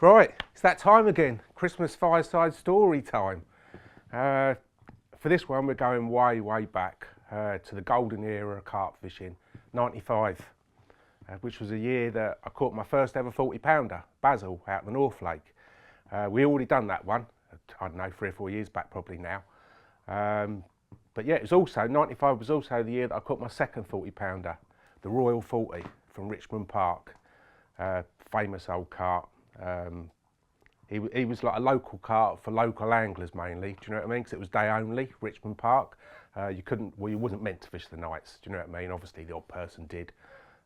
Right, it's that time again, Christmas fireside story time. For this one we're going way back to the golden era of carp fishing, 95, which was a year that I caught my first ever 40 pounder, basil, out of the North Lake. We already done that one, I don't know, 3 or 4 years back probably now. But yeah, it was also, 95 was also the year that I caught my second 40 pounder, the Royal 40 from Richmond Park, famous old carp. He was like a local carp for local anglers mainly, do you know what I mean? Because it was day only, Richmond Park. You wasn't meant to fish the nights, do you know what I mean? Obviously the odd person did.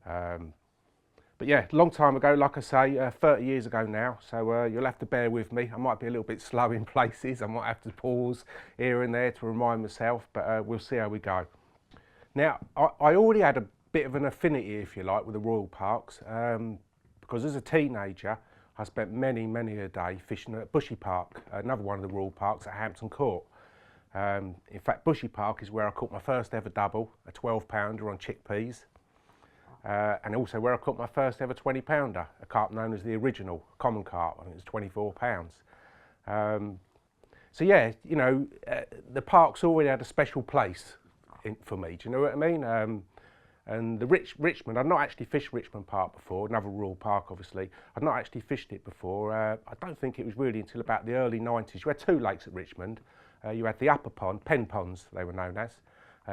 But yeah, long time ago, like I say, 30 years ago now, so you'll have to bear with me. I might be a little bit slow in places, I might have to pause here and there to remind myself, but we'll see how we go. Now, I already had a bit of an affinity, if you like, with the Royal Parks, because as a teenager, I spent many a day fishing at Bushy Park, another one of the Royal Parks at Hampton Court. In fact, Bushy Park is where I caught my first ever double, a 12 pounder on chickpeas, and also where I caught my first ever 20 pounder, a carp known as the original common carp. I think it was 24 pounds. So yeah, you know, the park's already had a special place for me, do you know what I mean? And the Richmond, I'd not actually fished Richmond Park before, another rural park obviously. I'd not actually fished it before. I don't think it was really until about the early 90s. You had two lakes at Richmond. You had the upper pond, pen ponds they were known as.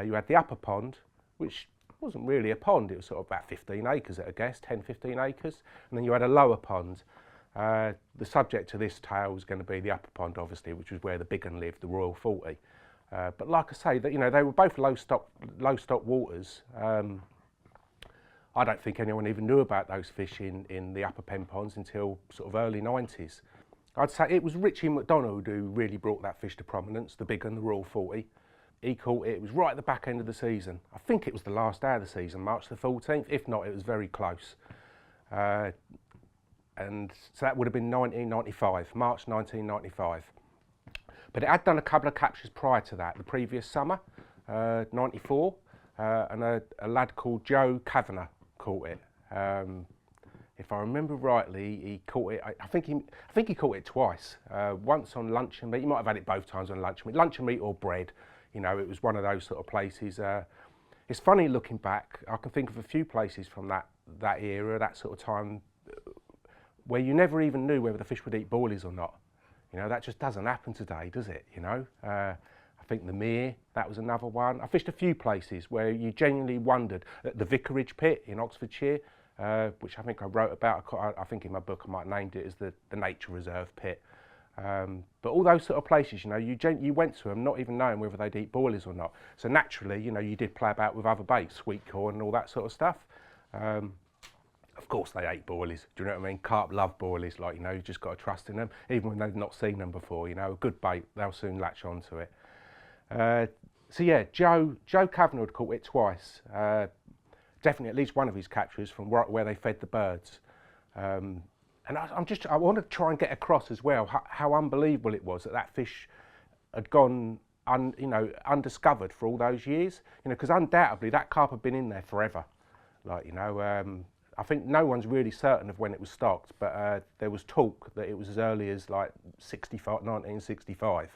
You had the upper pond, which wasn't really a pond, it was sort of about 15 acres at a guess, 10, 15 acres. And then you had a lower pond. The subject to this tale was going to be the upper pond obviously, which was where the big one lived, the Royal 40. But like I say, that you know, they were both low stock waters. I don't think anyone even knew about those fish in the upper pen ponds until sort of early 90s. I'd say it was Richie McDonald who really brought that fish to prominence, the big one, the Royal 40. He caught it, it was right at the back end of the season. I think it was the last day of the season, March the 14th. If not, it was very close. And so that would have been 1995, March 1995. But it had done a couple of captures prior to that, the previous summer, 94, and a lad called Joe Kavanagh caught it. If I remember rightly, he caught it, I think he caught it twice, once on luncheon meat. He might have had it both times on luncheon meat or bread. You know, it was one of those sort of places. It's funny looking back, I can think of a few places from that era, that sort of time, where you never even knew whether the fish would eat boilies or not. You know, that just doesn't happen today, does it? You know, I think the Mere, that was another one. I fished a few places where you genuinely wondered. The Vicarage Pit in Oxfordshire, which I think I wrote about. I think in my book I might have named it as the Nature Reserve Pit. But all those sort of places, you know, you went to them not even knowing whether they'd eat boilies or not. So naturally, you know, you did play about with other baits, sweet corn and all that sort of stuff. Of course they ate boilies, do you know what I mean? Carp love boilies, like, you know, you just got to trust in them, even when they've not seen them before, you know, a good bait, they'll soon latch onto it. So yeah, Joe Kavanagh had caught it twice, definitely at least one of his captures from right where they fed the birds. And I want to try and get across as well how unbelievable it was that fish had gone undiscovered for all those years, you know, because undoubtedly that carp had been in there forever, like, you know. I think no one's really certain of when it was stocked, but there was talk that it was as early as like 1965.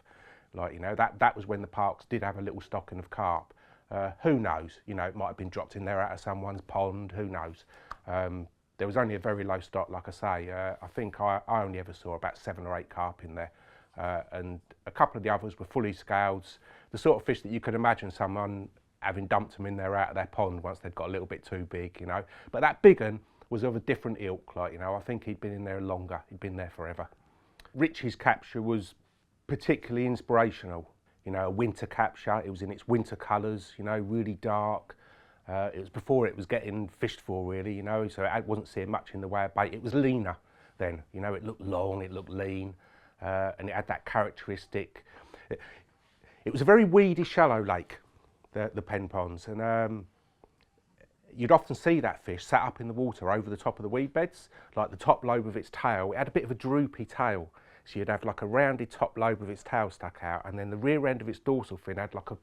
Like, you know, that was when the parks did have a little stocking of carp. Who knows? You know, it might have been dropped in there out of someone's pond. Who knows? There was only a very low stock, like I say. I think I only ever saw about 7 or 8 carp in there, and a couple of the others were fully scaled, the sort of fish that you could imagine someone having dumped them in there out of their pond once they'd got a little bit too big, you know. But that big one was of a different ilk, like, you know. I think he'd been in there longer, he'd been there forever. Richie's capture was particularly inspirational, you know, a winter capture. It was in its winter colours, you know, really dark. It was before it was getting fished for, really, you know, so I wasn't seeing much in the way of bait. It was leaner then, you know, it looked long, it looked lean, and it had that characteristic. It was a very weedy, shallow lake, the pen ponds, and you'd often see that fish sat up in the water over the top of the weed beds, like the top lobe of its tail. It had a bit of a droopy tail, so you'd have like a rounded top lobe of its tail stuck out, and then the rear end of its dorsal fin had like a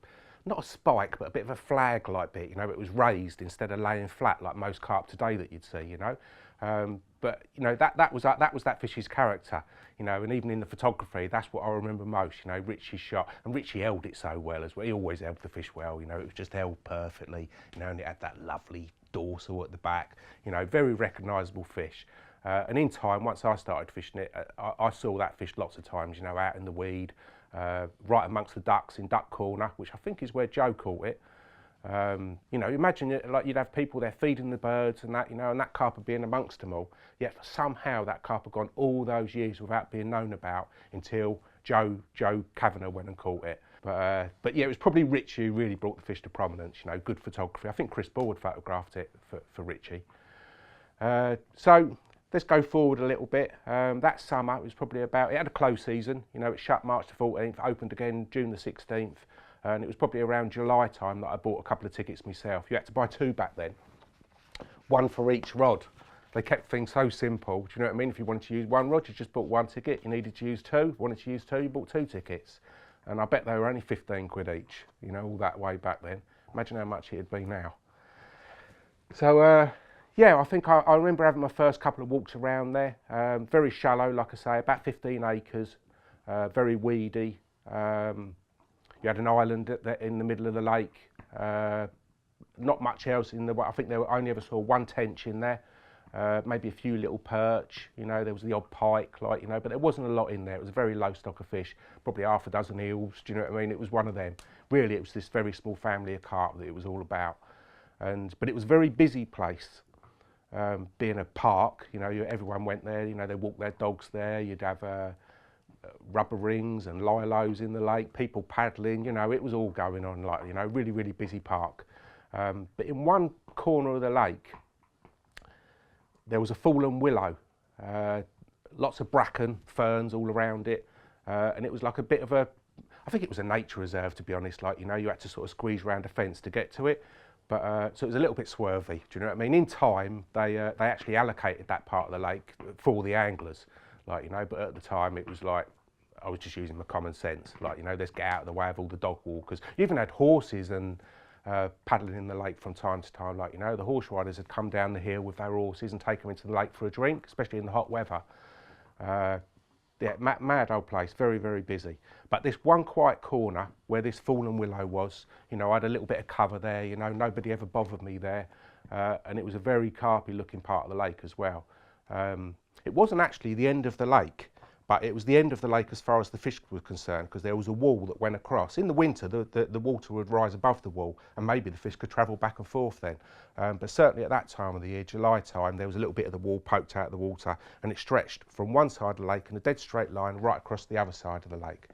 not a spike, but a bit of a flag-like bit. You know, it was raised instead of laying flat like most carp today that you'd see. You know, but you know that was that fish's character. You know, and even in the photography, that's what I remember most. You know, Richie's shot, and Richie held it so well as well. He always held the fish well. You know, it was just held perfectly. You know, and it had that lovely dorsal at the back. You know, very recognisable fish. And in time, once I started fishing it, I saw that fish lots of times, you know, out in the weed, right amongst the ducks in Duck Corner, which I think is where Joe caught it. You know, imagine it, like you'd have people there feeding the birds and that, you know, and that carp being amongst them all. Yet somehow that carp had gone all those years without being known about until Joe Kavanagh went and caught it. But yeah, it was probably Richie who really brought the fish to prominence, you know, good photography. I think Chris Ball had photographed it for Richie. So let's go forward a little bit. That summer, it was probably about, it had a close season, you know, it shut March the 14th, opened again June the 16th, and it was probably around July time that I bought a couple of tickets myself. You had to buy two back then, one for each rod. They kept things so simple, do you know what I mean? If you wanted to use one rod, you just bought one ticket. You needed to use two, wanted to use two, you bought two tickets. And I bet they were only 15 quid each, you know, all that way back then. Imagine how much it'd be now. So, yeah, I think I remember having my first couple of walks around there. Very shallow, like I say, about 15 acres, very weedy. You had an island in the middle of the lake. Not much else in the way. I think I only ever saw one tench in there, maybe a few little perch. You know, there was the odd pike, like, you know, but there wasn't a lot in there. It was a very low stock of fish, probably half a dozen eels. Do you know what I mean? It was one of them. Really, it was this very small family of carp that it was all about. But it was a very busy place. Being a park, you know, everyone went there, you know, they walked their dogs there. You'd have rubber rings and lilos in the lake, people paddling, you know, it was all going on, like, you know, really, really busy park. But in one corner of the lake, there was a fallen willow, lots of bracken, ferns all around it, and it was like a bit of a, I think it was a nature reserve, to be honest, like, you know, you had to sort of squeeze around a fence to get to it. But, so it was a little bit swervy, do you know what I mean? In time, they actually allocated that part of the lake for the anglers, like, you know, but at the time it was like, I was just using my common sense, like, you know, let's get out of the way of all the dog walkers. You even had horses and paddling in the lake from time to time, like, you know, the horse riders had come down the hill with their horses and take them into the lake for a drink, especially in the hot weather. Yeah, mad old place, very, very busy. But this one quiet corner where this fallen willow was, you know, I had a little bit of cover there, you know, nobody ever bothered me there. And it was a very carpy looking part of the lake as well. It wasn't actually the end of the lake, but it was the end of the lake as far as the fish were concerned, because there was a wall that went across. In the winter, the water would rise above the wall, and maybe the fish could travel back and forth then. But certainly at that time of the year, July time, there was a little bit of the wall poked out of the water, and it stretched from one side of the lake in a dead straight line right across the other side of the lake.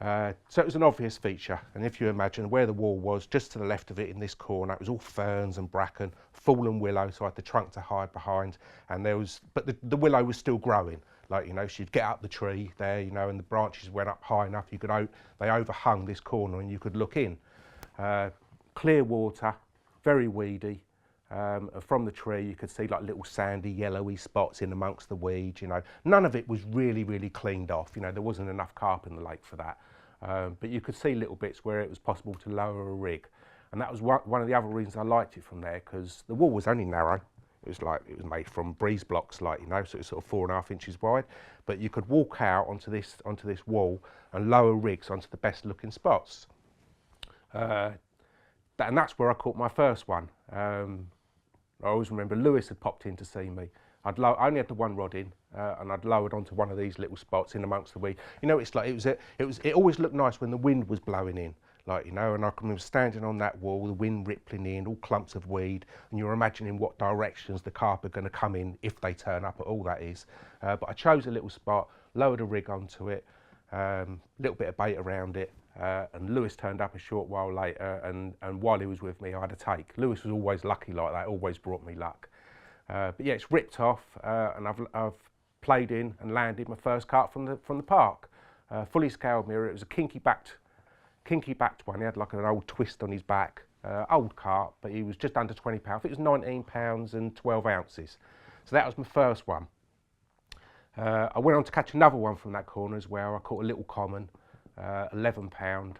So it was an obvious feature, and if you imagine where the wall was, just to the left of it in this corner, it was all ferns and bracken, fallen willow, so I had the trunk to hide behind, and there was, but the willow was still growing. Like, you know, she'd get up the tree there, you know, and the branches went up high enough, you could, they overhung this corner and you could look in. Clear water, very weedy. From the tree you could see like little sandy, yellowy spots in amongst the weeds, you know. None of it was really, really cleaned off, you know, there wasn't enough carp in the lake for that. But you could see little bits where it was possible to lower a rig. And that was one of the other reasons I liked it from there, because the wall was only narrow. It was like, it was made from breeze blocks, like, you know, so it was sort of 4.5 inches wide. But you could walk out onto this wall and lower rigs onto the best looking spots. And that's where I caught my first one. I always remember Lewis had popped in to see me. I only had the one rod in, and I'd lowered onto one of these little spots in amongst the weed. You know, it's like, it always looked nice when the wind was blowing in. Like, you know, and I can remember standing on that wall, the wind rippling in, all clumps of weed, and you're imagining what directions the carp are going to come in if they turn up at all, that is. But I chose a little spot, lowered a rig onto it, little bit of bait around it, and Lewis turned up a short while later, and while he was with me, I had a take. Lewis was always lucky like that, always brought me luck. But yeah, it's ripped off, and I've played in and landed my first carp from the park. Fully scaled mirror, it was a kinky backed one. He had like an old twist on his back, old carp, but he was just under 20 pounds. It was 19 pounds and 12 ounces. So that was my first one. I went on to catch another one from that corner as well. I caught a little common, 11 pound,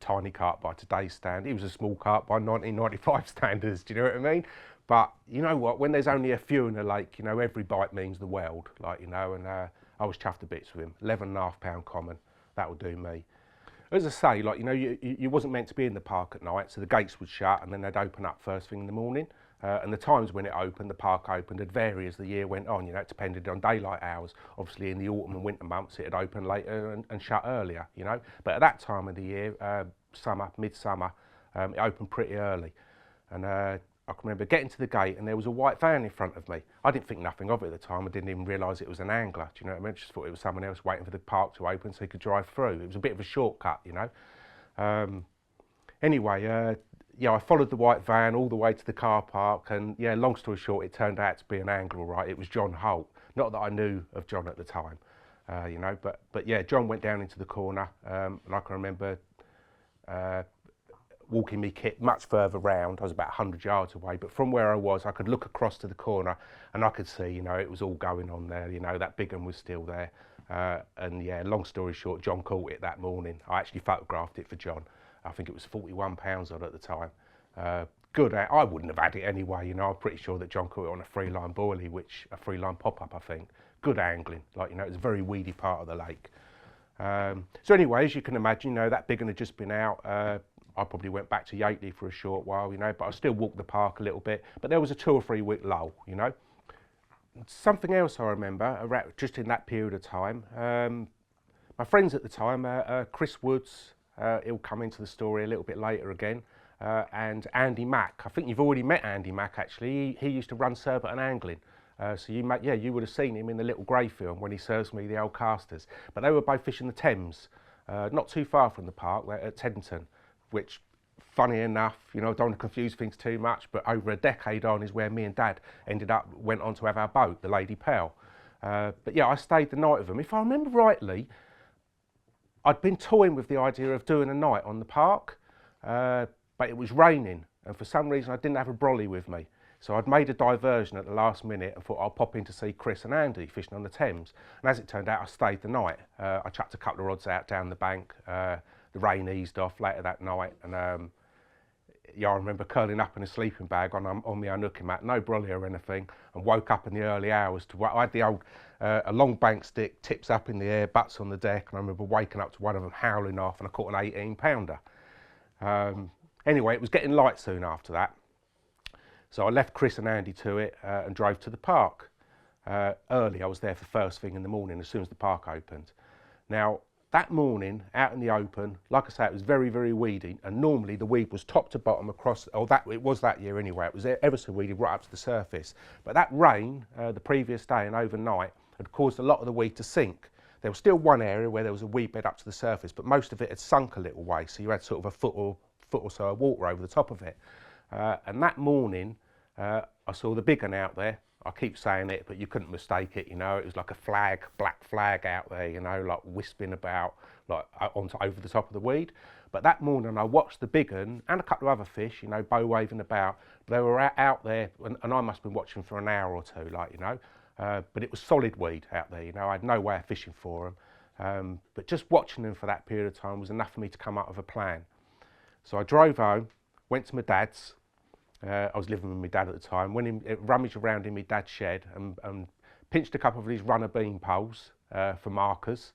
tiny carp by today's stand. He was a small carp by 1995 standards, do you know what I mean? But you know what, when there's only a few in the lake, you know, every bite means the world, like, you know, and I was chuffed to bits with him. 11.5 pound common, that will do me. As I say, like, you know, you wasn't meant to be in the park at night, so the gates would shut and then they'd open up first thing in the morning. And the times when it opened, the park opened, would vary as the year went on. You know, it depended on daylight hours. Obviously, in the autumn and winter months, it'd open later and shut earlier, you know. But at that time of the year, summer, midsummer, it opened pretty early. And I can remember getting to the gate and there was a white van in front of me. I didn't think nothing of it at the time. I didn't even realise it was an angler. Do you know what I mean? I just thought it was someone else waiting for the park to open so he could drive through. It was a bit of a shortcut, you know. Anyway, yeah, I followed the white van all the way to the car park, and yeah, long story short, it turned out to be an angler, all right. It was John Holt. Not that I knew of John at the time, you know, but yeah, John went down into the corner, and I can remember walking me kit much further round. I was about 100 yards away, but from where I was, I could look across to the corner, and I could see, you know, it was all going on there. You know, that big one was still there, and yeah, long story short, John caught it that morning. I actually photographed it for John. I think it was 41 pounds on at the time. Good, I wouldn't have had it anyway, you know. I'm pretty sure that John caught it on a 3-line boilie, which a 3-line pop-up, I think. Good angling, like, you know, it's a very weedy part of the lake. So anyway, as you can imagine, you know, that big one had just been out. I probably went back to Yateley for a short while, you know, but I still walked the park a little bit. But there was a 2 or 3 week lull, you know. Something else I remember, just in that period of time, my friends at the time, Chris Woods, he'll come into the story a little bit later again, and Andy Mack. I think you've already met Andy Mack actually. He used to run Surbiton Angling. So you would have seen him in the little grey film when he serves me the old casters. But they were both fishing the Thames, not too far from the park, at Teddington, which, funny enough, you know, I don't want to confuse things too much, but over a decade on is where me and Dad went on to have our boat, the Lady Pearl. But yeah, I stayed the night with them. If I remember rightly, I'd been toying with the idea of doing a night on the park, but it was raining, and for some reason I didn't have a brolly with me. So I'd made a diversion at the last minute and thought I'll pop in to see Chris and Andy fishing on the Thames. And as it turned out, I stayed the night. I chucked a couple of rods out down the bank. The rain eased off later that night, and yeah, I remember curling up in a sleeping bag on my unhooking mat, no brolly or anything, and woke up in the early hours to, I had the old, a long bank stick, tips up in the air, butts on the deck, and I remember waking up to one of them howling off, and I caught an 18-pounder. Anyway, it was getting light soon after that. So I left Chris and Andy to it and drove to the park. Early, I was there for first thing in the morning as soon as the park opened. Now, that morning, out in the open, like I say, it was very, very weedy, and normally the weed was top to bottom across, it was that year anyway, it was ever so weedy right up to the surface. But that rain, the previous day and overnight, had caused a lot of the weed to sink. There was still one area where there was a weed bed up to the surface, but most of it had sunk a little way, so you had sort of a foot or so of water over the top of it. And that morning, I saw the big one out there. I keep saying it, but you couldn't mistake it, you know. It was like a flag, black flag out there, you know, like wisping about, like over the top of the weed. But that morning I watched the big one and a couple of other fish, you know, bow waving about. They were out there, and I must have been watching for an hour or two, like, you know. But it was solid weed out there, you know. I had no way of fishing for them. But just watching them for that period of time was enough for me to come up with a plan. So I drove home, went to my dad's. I was living with my dad at the time, went in, rummaged around in my dad's shed and pinched a couple of these runner beam poles for markers,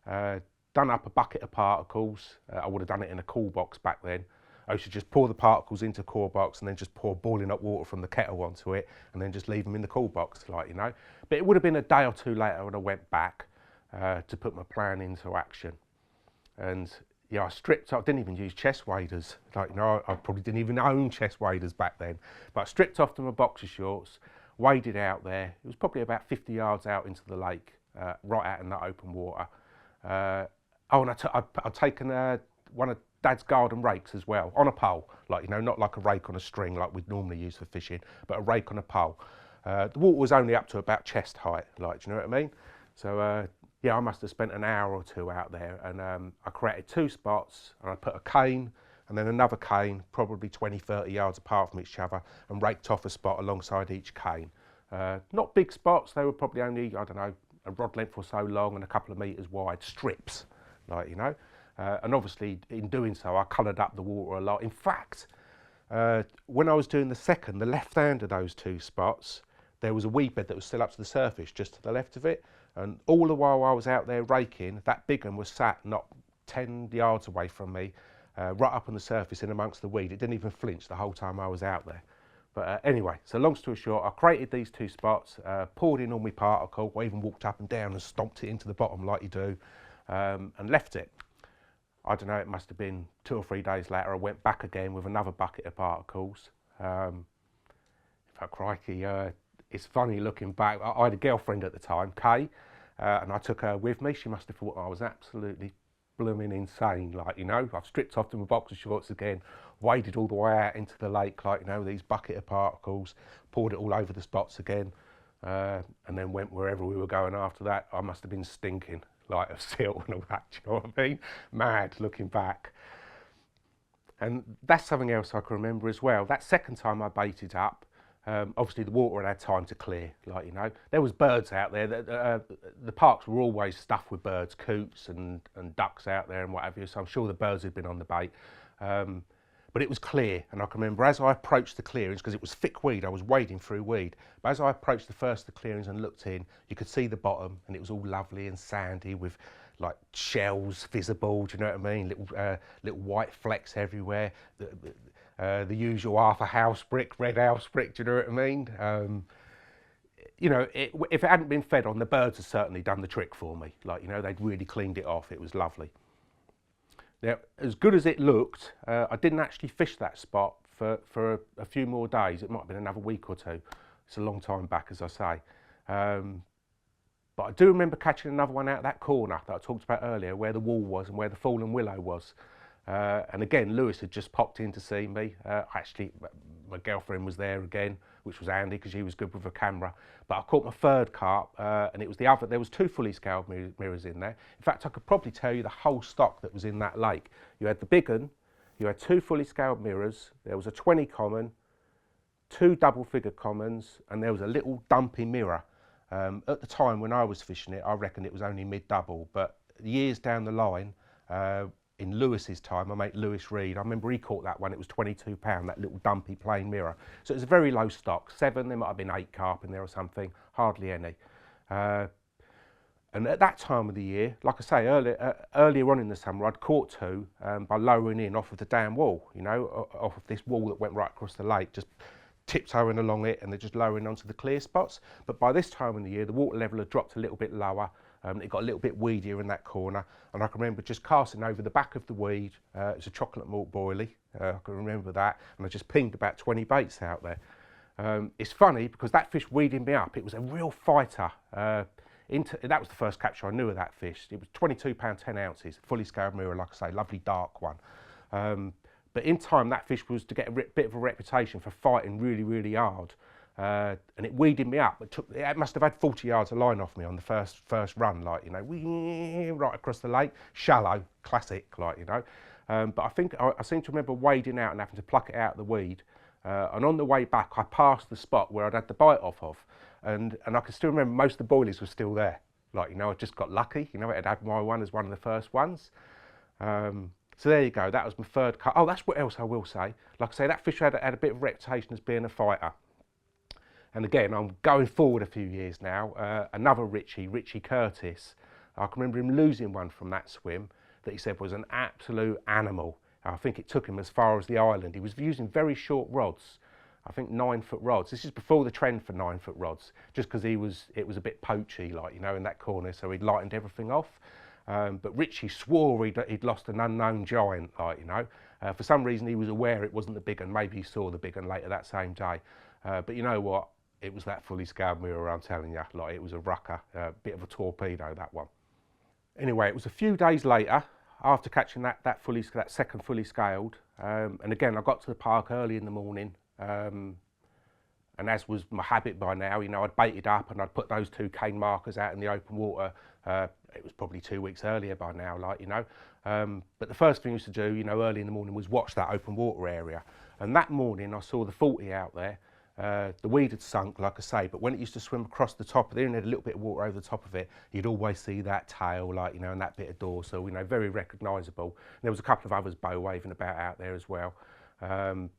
done up a bucket of particles. I would have done it in a cool box back then. I used to just pour the particles into a cool box and then just pour boiling hot water from the kettle onto it and then just leave them in the cool box, like, you know. But it would have been a day or two later when I went back to put my plan into action. And yeah, I stripped off, didn't even use chest waders. Like, you know, I probably didn't even own chest waders back then. But I stripped off to my boxer shorts, waded out there. It was probably about 50 yards out into the lake, right out in that open water. And I'd taken one of Dad's garden rakes as well, on a pole. Like, you know, not like a rake on a string like we'd normally use for fishing, but a rake on a pole. The water was only up to about chest height, like, do you know what I mean? So, yeah, I must have spent an hour or two out there, and I created 2 spots, and I put a cane and then another cane, probably 20, 30 yards apart from each other, and raked off a spot alongside each cane. Not big spots, they were probably only, I don't know, a rod length or so long and a couple of metres wide, strips, like, you know. And obviously in doing so I coloured up the water a lot. In fact, when I was doing the second, the left hand of those two spots, there was a weed bed that was still up to the surface just to the left of it, and all the while I was out there raking, that big one was sat not 10 yards away from me, right up on the surface in amongst the weed. It didn't even flinch the whole time I was out there. But anyway, so long story short, I created these two spots, poured in all my particle, I even walked up and down and stomped it into the bottom like you do, and left it. I don't know, it must have been 2 or 3 days later, I went back again with another bucket of particles. In fact, crikey, it's funny looking back. I had a girlfriend at the time, Kay, and I took her with me. She must have thought I was absolutely blooming insane, like, you know. I've stripped off to my boxer shorts again, waded all the way out into the lake, like, you know, these bucket of particles, poured it all over the spots again, and then went wherever we were going after that. I must have been stinking, like of silt and all that, do you know what I mean? Mad looking back. And that's something else I can remember as well. That second time I baited up, obviously the water had time to clear, like, you know. There was birds out there. The parks were always stuffed with birds, coots and ducks out there and what have you, so I'm sure the birds had been on the bait. But it was clear, and I can remember as I approached the clearings, because it was thick weed, I was wading through weed, but as I approached the first of the clearings and looked in, you could see the bottom, and it was all lovely and sandy with like shells visible, do you know what I mean? Little white flecks everywhere. The usual half a house brick, red house brick, do you know what I mean? You know, if it hadn't been fed on, the birds had certainly done the trick for me. Like, you know, they'd really cleaned it off. It was lovely. Now, as good as it looked, I didn't actually fish that spot for a few more days. It might have been another week or two. It's a long time back, as I say. But I do remember catching another one out of that corner that I talked about earlier, where the wall was and where the fallen willow was. And again, Lewis had just popped in to see me. Actually, my girlfriend was there again, which was handy because she was good with a camera. But I caught my third carp, and it was the other. There was 2 fully scaled mirrors in there. In fact, I could probably tell you the whole stock that was in that lake. You had the big one, you had 2 fully scaled mirrors, there was a 20 common, 2 double figure commons, and there was a little dumpy mirror. At the time when I was fishing it, I reckon it was only mid-double, but years down the line, in Lewis's time, my mate Lewis Reed, I remember he caught that one, it was £22, that little dumpy plain mirror. So it was a very low stock, 7, there might have been 8 carp in there or something, hardly any. And at that time of the year, like I say, earlier on in the summer, I'd caught 2 by lowering in off of the dam wall, you know, off of this wall that went right across the lake, just tiptoeing along it, and they're just lowering onto the clear spots. But by this time of the year, the water level had dropped a little bit lower. It got a little bit weedier in that corner, and I can remember just casting over the back of the weed. It was a chocolate malt boilie, I can remember that, and I just pinged about 20 baits out there. It's funny because that fish weeded me up. It was a real fighter. That was the first capture I knew of that fish. It was £22, 10 ounces, fully scaled mirror, like I say, lovely dark one. But in time, that fish was to get a bit of a reputation for fighting really, really hard. And it weeded me up. It must have had 40 yards of line off me on the first run, like, you know, right across the lake, shallow, classic, like, you know. But I think I seem to remember wading out and having to pluck it out of the weed. And on the way back, I passed the spot where I'd had the bite off of, and I can still remember most of the boilies were still there. Like, you know, I just got lucky. You know, it had my one as one of the first ones. So there you go. That was my third cut. Oh, that's what else I will say. Like I say, that fish had a bit of reputation as being a fighter. And again, I'm going forward a few years now, another Richie Curtis. I can remember him losing one from that swim that he said was an absolute animal. I think it took him as far as the island. He was using very short rods, I think 9-foot rods. This is before the trend for 9-foot rods, just because it was a bit poachy, like, you know, in that corner, so he'd lightened everything off. But Richie swore he'd lost an unknown giant, like, you know. For some reason he was aware it wasn't the big one. Maybe he saw the big one later that same day. But you know what? It was that fully scaled mirror, I'm telling you. Like, it was a rucker, a bit of a torpedo, that one. Anyway, it was a few days later, after catching that second fully scaled, and again, I got to the park early in the morning, and as was my habit by now, you know, I'd baited up and I'd put those 2 cane markers out in the open water. It was probably 2 weeks earlier by now, like, you know. But the first thing I used to do, you know, early in the morning was watch that open water area. And that morning I saw the 40 out there. The weed had sunk, like I say, but when it used to swim across the top of there and had a little bit of water over the top of it, you'd always see that tail, like, you know, and that bit of dorsal, you know, very recognisable. And there was a couple of others bow waving about out there as well. And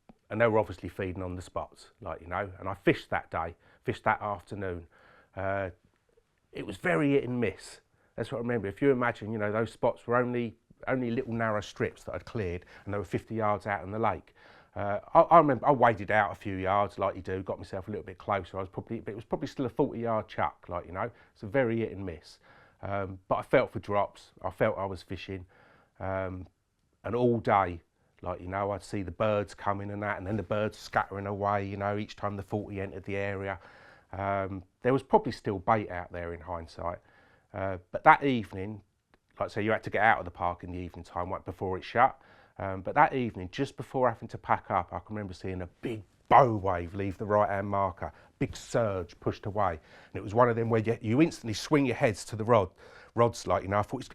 they were obviously feeding on the spots, like, you know, and I fished that day, fished that afternoon. It was very hit and miss. That's what I remember. If you imagine, you know, those spots were only little narrow strips that I'd cleared, and they were 50 yards out in the lake. I remember I waded out a few yards like you do, got myself a little bit closer. It was probably still a 40-yard chuck, like, you know. It's a very hit and miss. But I felt for drops. I felt I was fishing, and all day, like, you know, I'd see the birds coming and that, and then the birds scattering away, you know, each time the 40 entered the area. There was probably still bait out there in hindsight. But that evening, like I say, you had to get out of the park in the evening time, right before it shut. But that evening, just before having to pack up, I can remember seeing a big bow wave leave the right-hand marker, big surge pushed away. And it was one of them where you instantly swing your heads to the rods, like, you know. I thought,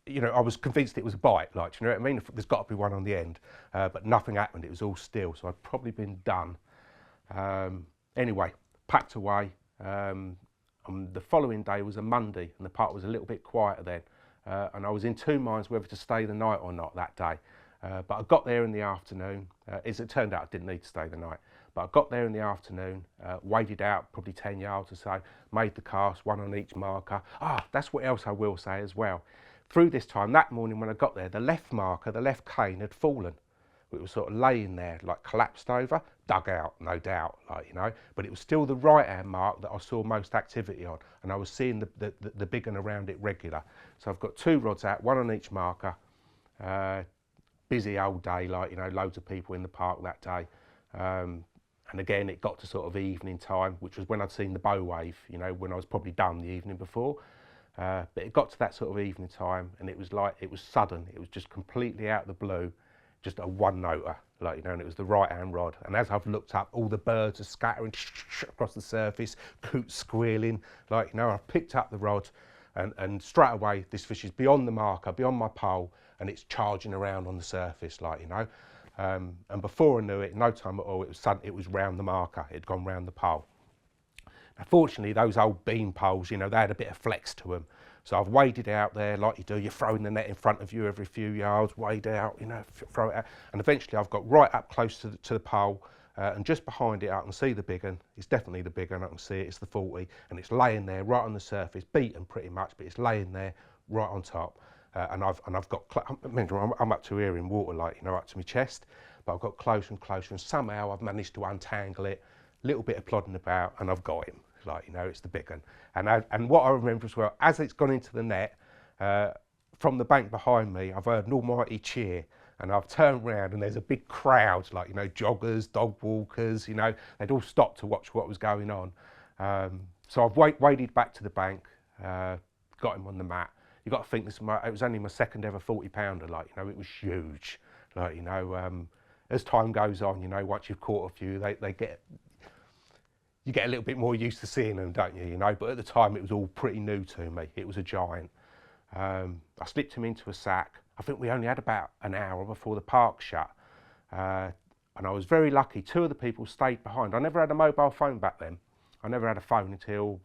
you know, I was convinced it was a bite, like, you know what I mean? There's got to be one on the end, but nothing happened. It was all still, so I'd probably been done. Anyway, packed away. The following day was a Monday, and the park was a little bit quieter then. And I was in two minds whether to stay the night or not that day. But I got there in the afternoon. As it turned out, I didn't need to stay the night. But I got there in the afternoon, waded out probably 10 yards or so, made the cast, one on each marker. That's what else I will say as well. Through this time, that morning when I got there, the left marker, the left cane had fallen. It was sort of laying there, like collapsed over, dug out, no doubt, like, you know. But it was still the right-hand mark that I saw most activity on, and I was seeing the big one around it regular. So I've got two rods out, one on each marker. Busy old day, like, you know, loads of people in the park that day. And again, it got to sort of evening time, which was when I'd seen the bow wave, you know, when I was probably done the evening before. But it got to that sort of evening time, and it was like, it was sudden. It was just completely out of the blue, just a one-noter, like, you know, and it was the right-hand rod. And as I've looked up, all the birds are scattering across the surface, coots squealing, like, you know. I picked up the rod, and straight away, this fish is beyond the marker, beyond my pole, and it's charging around on the surface, like, you know. And before I knew it, no time at all, it was round the marker. It had gone round the pole. Now, fortunately, those old beam poles, you know, they had a bit of flex to them. So I've waded out there like you do. You're throwing the net in front of you every few yards, wade out, you know, throw it out. And eventually I've got right up close to the pole, and just behind it I can see the big one. It's definitely the big one. I can see it. It's the 40, and it's laying there right on the surface, beaten pretty much, but it's laying there right on top. And I've got, I'm up to here in water, like, you know, up to my chest, but I've got closer and closer, and somehow I've managed to untangle it, little bit of plodding about, and I've got him, like, you know. It's the big one. And what I remember as well, as it's gone into the net, from the bank behind me, I've heard an almighty cheer, and I've turned round, and there's a big crowd, like, you know, joggers, dog walkers, you know, they'd all stopped to watch what was going on. So I've waded back to the bank, got him on the mat. You got to think it was only my second ever 40-pounder, like, you know. It was huge, like, you know. As time goes on, you know, once you've caught a few, you get a little bit more used to seeing them, don't you, you know. But at the time, it was all pretty new to me. It was a giant. I slipped him into a sack. I think we only had about an hour before the park shut. And I was very lucky. Two of the people stayed behind. I never had a mobile phone back then. I never had a phone until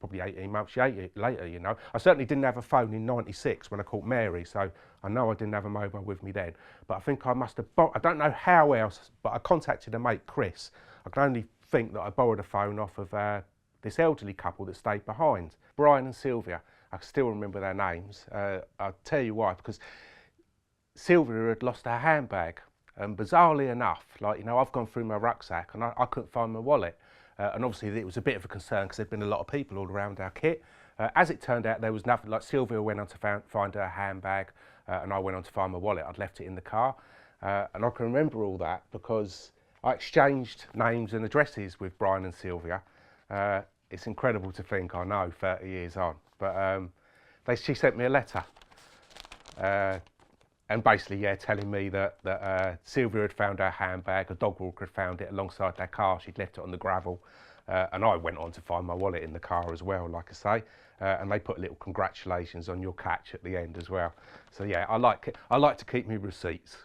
probably 18 months later, you know. I certainly didn't have a phone in '96 when I caught Mary, so I know I didn't have a mobile with me then. But I think I must have, I don't know how else, but I contacted a mate, Chris. I can only think that I borrowed a phone off of this elderly couple that stayed behind, Brian and Sylvia. I still remember their names. I'll tell you why, because Sylvia had lost her handbag, and bizarrely enough, like, you know, I've gone through my rucksack and I couldn't find my wallet. And obviously it was a bit of a concern because there'd been a lot of people all around our kit. As it turned out, there was nothing. Like, Sylvia went on to find her handbag, and I went on to find my wallet. I'd left it in the car, and I can remember all that because I exchanged names and addresses with Brian and Sylvia. It's incredible to think, I know, 30 years on, but she sent me a letter, and basically, yeah, telling me that Sylvia had found her handbag, a dog walker had found it alongside their car. She'd left it on the gravel, and I went on to find my wallet in the car as well, like I say. And they put a little congratulations on your catch at the end as well. So yeah, I like to keep me receipts.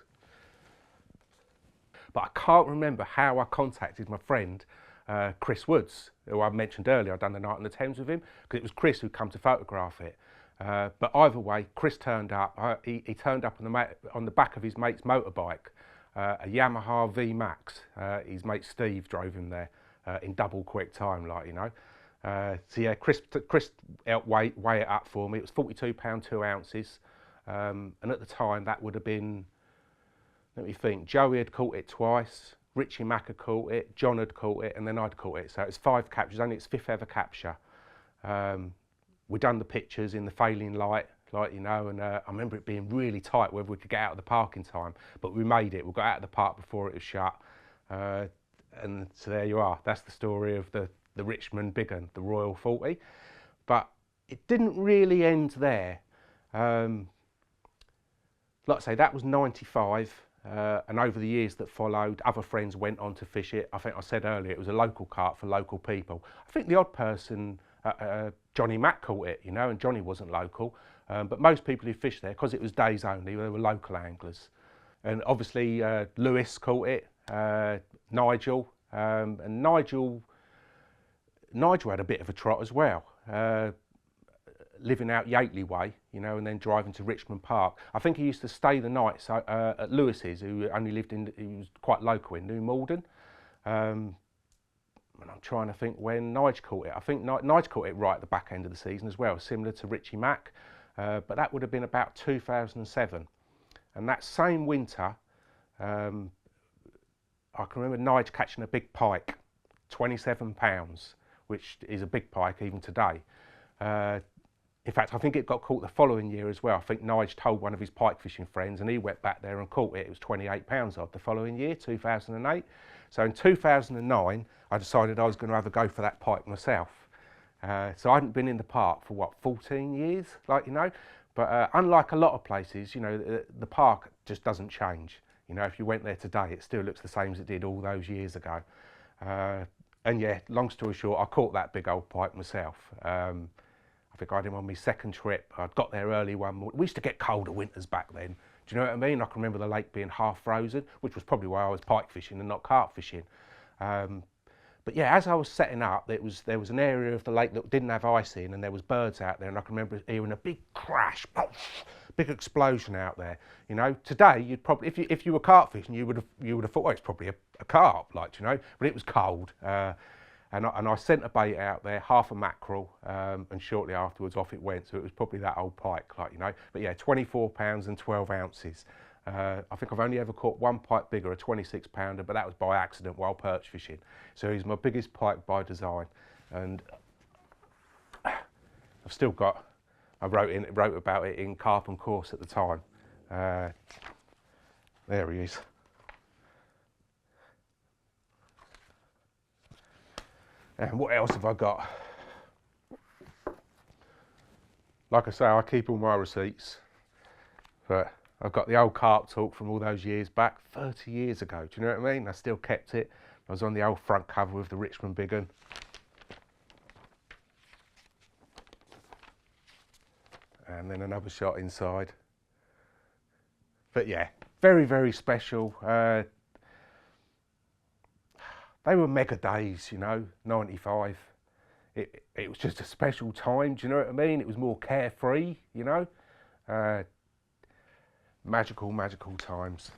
But I can't remember how I contacted my friend Chris Woods, who I mentioned earlier. I'd done the night on the Thames with him, because it was Chris who come to photograph it. But either way, Chris turned up. He turned up on the back of his mate's motorbike, a Yamaha V Max. His mate Steve drove him there in double quick time, like, you know. So yeah, Chris helped weigh it up for me. It was £42 2 ounces, and at the time that would have been, let me think, Joey had caught it twice, Richie Mack had caught it, John had caught it, and then I'd caught it. So it's 5 captures, only its 5th ever capture. We'd done the pictures in the failing light, like, you know, and I remember it being really tight whether we could get out of the park in time, but we made it. We got out of the park before it was shut, and so there you are. That's the story of the Richmond Big 'Un, the Royal 40. But it didn't really end there. Like I say, that was 95, and over the years that followed, other friends went on to fish it. I think I said earlier, it was a local carp for local people. I think the odd person, Johnny Mack, caught it, you know, and Johnny wasn't local. But most people who fished there, because it was days only, they were local anglers. And obviously Lewis caught it, Nigel, and Nigel had a bit of a trot as well, living out Yateley way, you know, and then driving to Richmond Park. I think he used to stay the night at Lewis's, who only lived he was quite local in New Malden. And I'm trying to think when Nige caught it. I think Nige caught it right at the back end of the season as well, similar to Richie Mack, but that would have been about 2007. And that same winter, I can remember Nige catching a big pike, 27 pounds, which is a big pike even today. In fact, I think it got caught the following year as well. I think Nige told one of his pike fishing friends and he went back there and caught it. It was 28 pounds odd the following year, 2008. So in 2009, I decided I was going to have a go for that pike myself. So I hadn't been in the park for, what, 14 years, like, you know. But unlike a lot of places, you know, the park just doesn't change. You know, if you went there today, it still looks the same as it did all those years ago. And yeah, long story short, I caught that big old pike myself. I think I had him on my second trip. I'd got there early one morning. We used to get colder winters back then. Do you know what I mean? I can remember the lake being half frozen, which was probably why I was pike fishing and not carp fishing. But yeah, as I was setting up, there was an area of the lake that didn't have ice in, and there was birds out there, and I can remember hearing a big crash, big explosion out there. You know, today you'd probably, if you were carp fishing, you would have thought, oh, it's probably a carp, like, you know. But it was cold, and I sent a bait out there, half a mackerel, and shortly afterwards off it went. So it was probably that old pike, like, you know. But yeah, 24 pounds and 12 ounces. I think I've only ever caught one pike bigger, a 26 pounder, but that was by accident while perch fishing. So he's my biggest pike by design. And I've still got, I wrote about it in Carp and Course at the time. There he is. And what else have I got? Like I say, I keep all my receipts, but I've got the old carp talk from all those years back, 30 years ago. Do you know what I mean? I still kept it. I was on the old front cover with the Richmond Big 'Un. And then another shot inside. But yeah, very, very special. They were mega days, you know, 95. It was just a special time, do you know what I mean? It was more carefree, you know. Magical, magical times.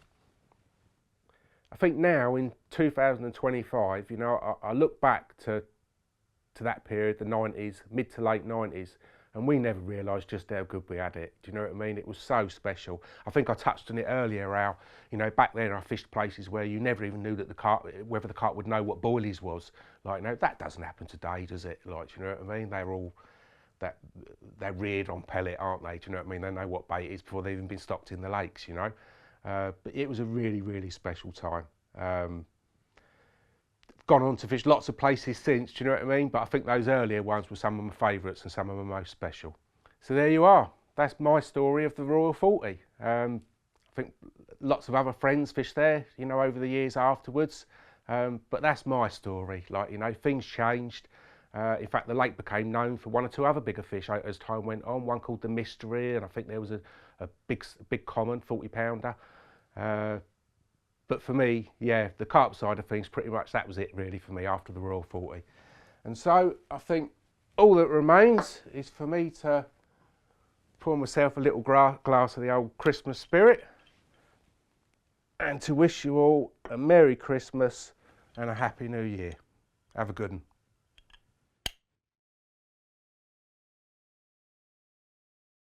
I think now in 2025, you know, I look back to that period, the 90s, mid to late 90s, and we never realised just how good we had it. Do you know what I mean? It was so special. I think I touched on it earlier, how, you know, back then I fished places where you never even knew that whether the carp would know what boilies was. Like, you know, that doesn't happen today, does it? Like, do you know what I mean? They're reared on pellet, aren't they? Do you know what I mean? They know what bait is before they've even been stocked in the lakes, you know. But it was a really, really special time. Gone on to fish lots of places since, do you know what I mean? But I think those earlier ones were some of my favourites and some of my most special. So there you are. That's my story of the Royal 40. I think lots of other friends fished there, you know, over the years afterwards. But that's my story. Like, you know, things changed. In fact, the lake became known for one or two other bigger fish as time went on. One called the Mystery, and I think there was a big common 40 pounder. But for me, yeah, the carp side of things, pretty much that was it really for me after the Royal 40. And so I think all that remains is for me to pour myself a little glass of the old Christmas spirit and to wish you all a Merry Christmas and a Happy New Year. Have a good one.